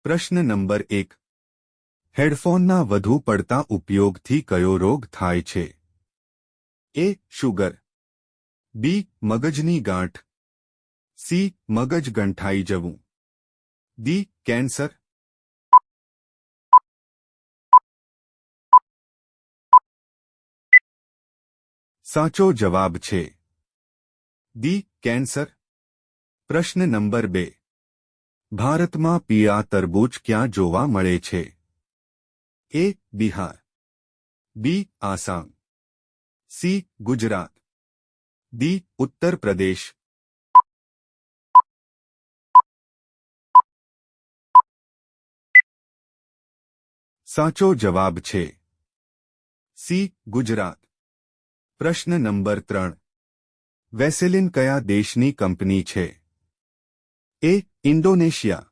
પ્રશ્ન નંબર 1. હેડફોનના વધુ પડતા ઉપયોગથી કયો રોગ થાય છે? એ. શુગર. બી. મગજની ગાંઠ. સી. મગજ ગંઠાઈ જવું. ડી. કેન્સર. સાચો જવાબ છે ડી. કેન્સર. પ્રશ્ન નંબર 2. ભારતમાં પીળા તરબૂચ ક્યાં જોવા મળે છે? એ. બિહાર. બી. આસામ. સી. ગુજરાત. ડી. ઉત્તર પ્રદેશ. સાચો જવાબ છે સી. ગુજરાત. પ્રશ્ન નંબર 3. વેસેલિન કયા દેશની કંપની છે? A. Indonesia.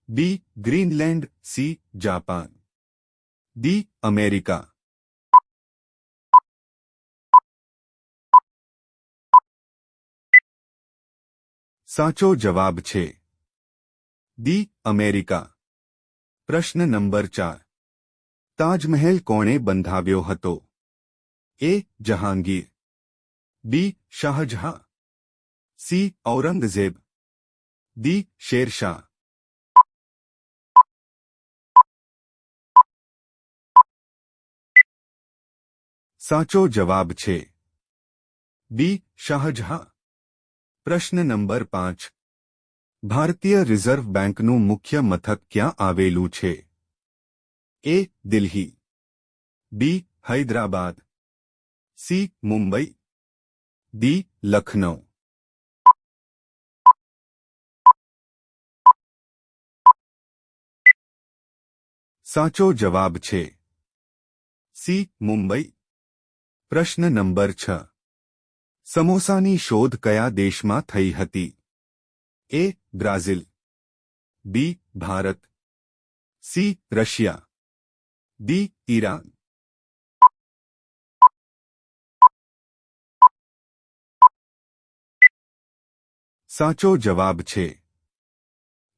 B. Greenland. C. Japan. D. America. સાચો જવાબ છે ડી. અમેરિકા. પ્રશ્ન નંબર 4. તાજમહેલ કોણે બંધાવ્યો હતો? A. Jahangir. B. Shah Jahan. C. Aurangzeb. D. Sher Shah. સાચો જવાબ છે બી. શાહજહાં. પ્રશ્ન નંબર 5. ભારતીય રિઝર્વ બેંકનું મુખ્ય મથક ક્યાં આવેલું છે? એ. દિલ્હી. બી. હૈદરાબાદ. સી. મુંબઈ. ડી. લખનઉ. સાચો જવાબ છે સી. મુંબઈ. પ્રશ્ન નંબર 6. સમોસાની શોધ કયા દેશમાં થઈ હતી? A. Brazil. B. Bharat. C. Russia. D. Iran. સાચો જવાબ છે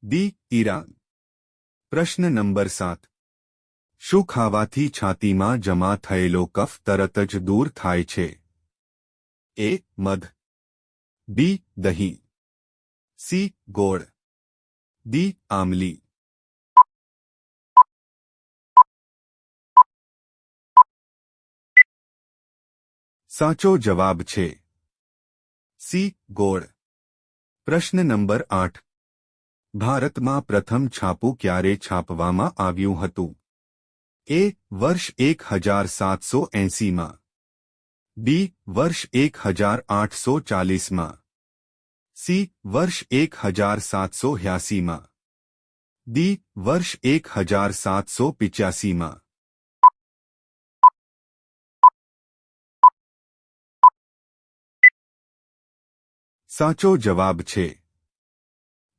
ડી. ઈરાન. પ્રશ્ન નંબર 7. શું ખાવાથી છાતીમાં જમા થયેલો કફ તરત જ દૂર થાય છે? એ. મધ. બી. દહીં. સી. ગોળ. ડી. આમલી. સાચો જવાબ છે સી. ગોળ. પ્રશ્ન નંબર 8. ભારતમાં પ્રથમ છાપું ક્યારે છાપવામાં આવ્યું હતું? એ. વર્ષ 1780માં. બી. વર્ષ 1840માં. સી. વર્ષ 1782માં. ડી. વર્ષ 1785માં. સાચો જવાબ છે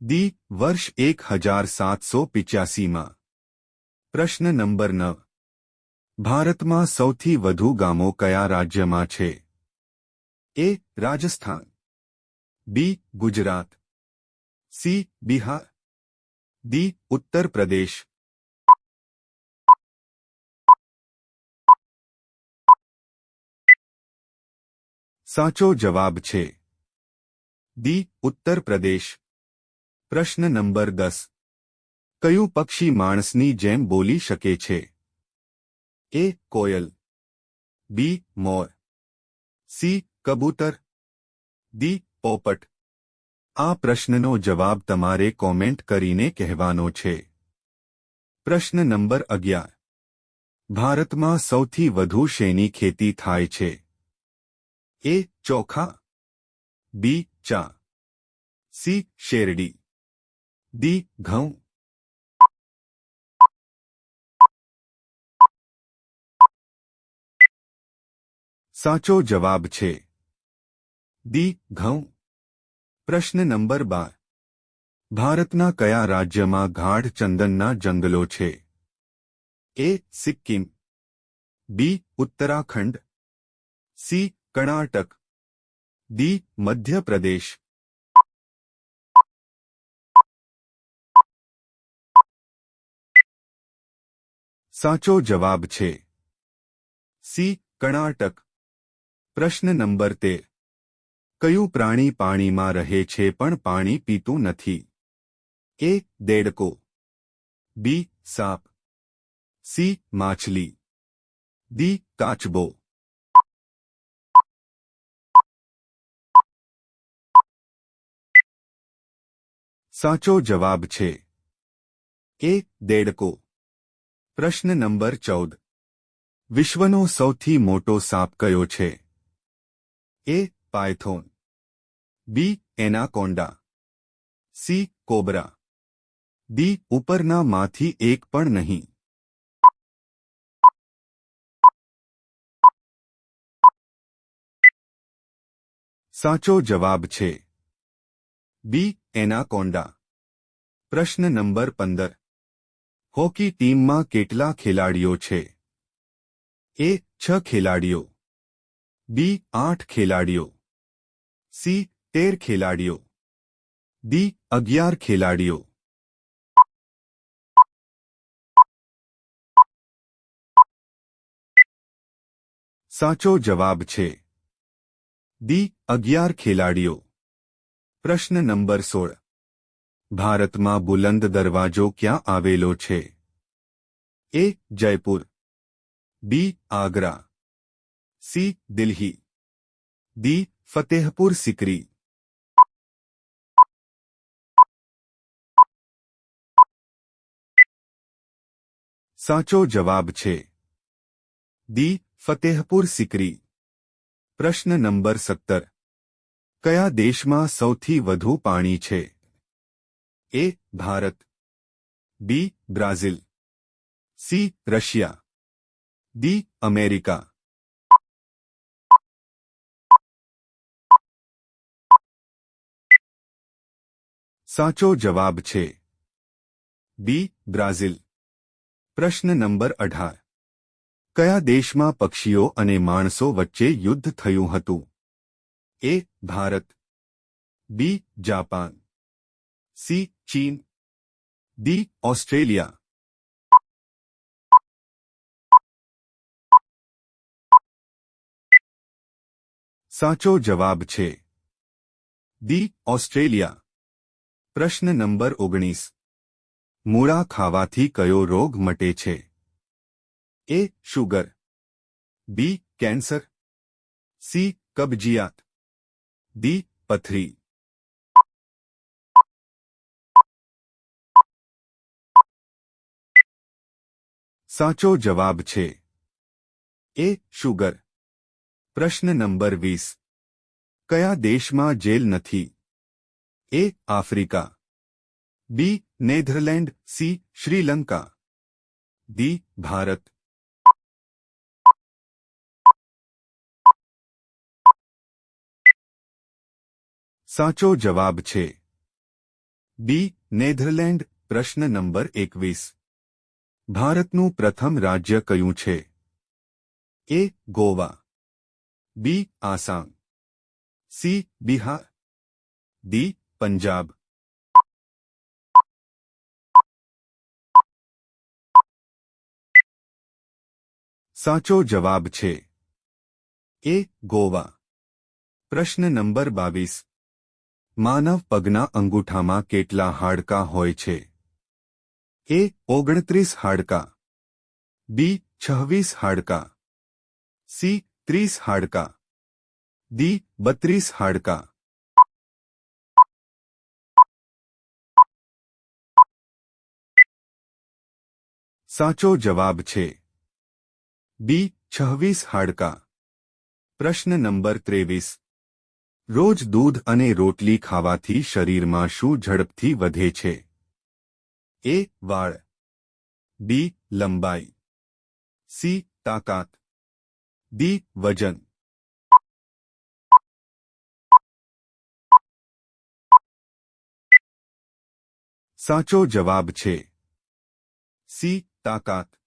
ડી. વર્ષ 1785માં. પ્રશ્ન નંબર 9. ભારતમાં સૌથી વધુ ગામો કયા રાજ્યમાં છે? એ. રાજસ્થાન. બી. ગુજરાત. સી. બિહાર. ડી. ઉત્તર પ્રદેશ. સાચો જવાબ છે ડી. ઉત્તર પ્રદેશ. પ્રશ્ન નંબર 10. કયું પક્ષી માણસની જેમ બોલી શકે છે? એ. કોયલ. બી. મોર. સી. કબૂતર. ડી. પોપટ. આ પ્રશ્નનો જવાબ તમારે કોમેન્ટ કરીને કહેવાનો છે. પ્રશ્ન નંબર 11. ભારતમાં સૌથી વધુ શેની ખેતી થાય છે? એ. ચોખા. બી. ચા. સી. શેરડી. ડી. ઘઉં. સાચો જવાબ છે ડી. ઘઉં. પ્રશ્ન નંબર 12. ભારતના કયા રાજ્યમાં ગાઢ ચંદનના જંગલો છે? એ. સિક્કિમ. બી. ઉત્તરાખંડ. સી. કર્ણાટક. ડી. મધ્ય પ્રદેશ. સાચો જવાબ છે સી કર્ણાટક. પ્રશ્ન નંબર 13. કયું પ્રાણી પાણીમાં રહે છે પણ પાણી પીતું નથી? એ દેડકો, બી સાપ, સી માછલી, ડી કાચબો. સાચો જવાબ છે એ દેડકો. પ્રશ્ન નંબર 14. વિશ્વનો સૌથી મોટો સાપ કયો છે? એ પાયથોન, બી એનાકોન્ડા, સી કોબરા, ડી ઉપરના માંથી એક પણ નહીં. સાચો જવાબ છે બી એનાકોન્ડા. પ્રશ્ન નંબર 15. હોકી ટીમમાં કેટલા ખેલાડીઓ છે? એ 6 ખેલાડીઓ, બી 8 ખેલાડીઓ, સી 13 ખેલાડીઓ, ડી 11 ખેલાડીઓ. સાચો જવાબ છે ડી 11 ખેલાડીઓ. પ્રશ્ન નંબર 16. ભારતમાં બુલંદ દરવાજો ક્યાં આવેલો છે? એ જયપુર, બી આગ્રા, સી દિલ્હી, ડી ફતેહપુર સિકરી. સાચો જવાબ છે ડી ફતેહપુર સિકરી. પ્રશ્ન નંબર 17. કયા દેશમાં સૌથી વધુ પાણી છે? A Bharat, B Brazil, C Russia, D America. સાચો જવાબ છે બી બ્રાઝિલ. પ્રશ્ન નંબર 18. કયા દેશમાં પક્ષીઓ અને માણસો વચ્ચે યુદ્ધ થયું હતું? A Bharat, B Japan, C ચીન, ડી ઓસ્ટ્રેલિયા. સાચો જવાબ છે ડી ઓસ્ટ્રેલિયા. પ્રશ્ન નંબર 19. મૂળા ખાવાથી કયો રોગ મટે છે? A sugar, B cancer, C કબજિયાત, ડી પથરી. સાચો જવાબ છે એ શુગર. પ્રશ્ન નંબર 20. કયા દેશમાં જેલ નથી? A Africa, B Netherland, C Sri Lanka, D Bharat. સાચો જવાબ છે બી નેધરલેન્ડ. પ્રશ્ન નંબર 21. ભારતનું પ્રથમ રાજ્ય કયું છે? એ ગોવા, બી આસામ, સી બિહાર, ડી પંજાબ. સાચો જવાબ છે એ ગોવા. પ્રશ્ન નંબર 22. માનવ પગના અંગૂઠામાં કેટલા હાડકાં હોય છે? એ 29 હાડકાં, બી 26 હાડકાં, સી 30 હાડકાં, ડી 32 હાડકાં. સાચો જવાબ છે બી 26 હાડકાં. પ્રશ્ન નંબર 23. રોજ દૂધ અને રોટલી ખાવાથી શરીરમાં શું ઝડપથી વધે છે? એ વાળ, બી લંબાઈ, સી તાકાત, ડી વજન. સાચો જવાબ છે સી તાકાત.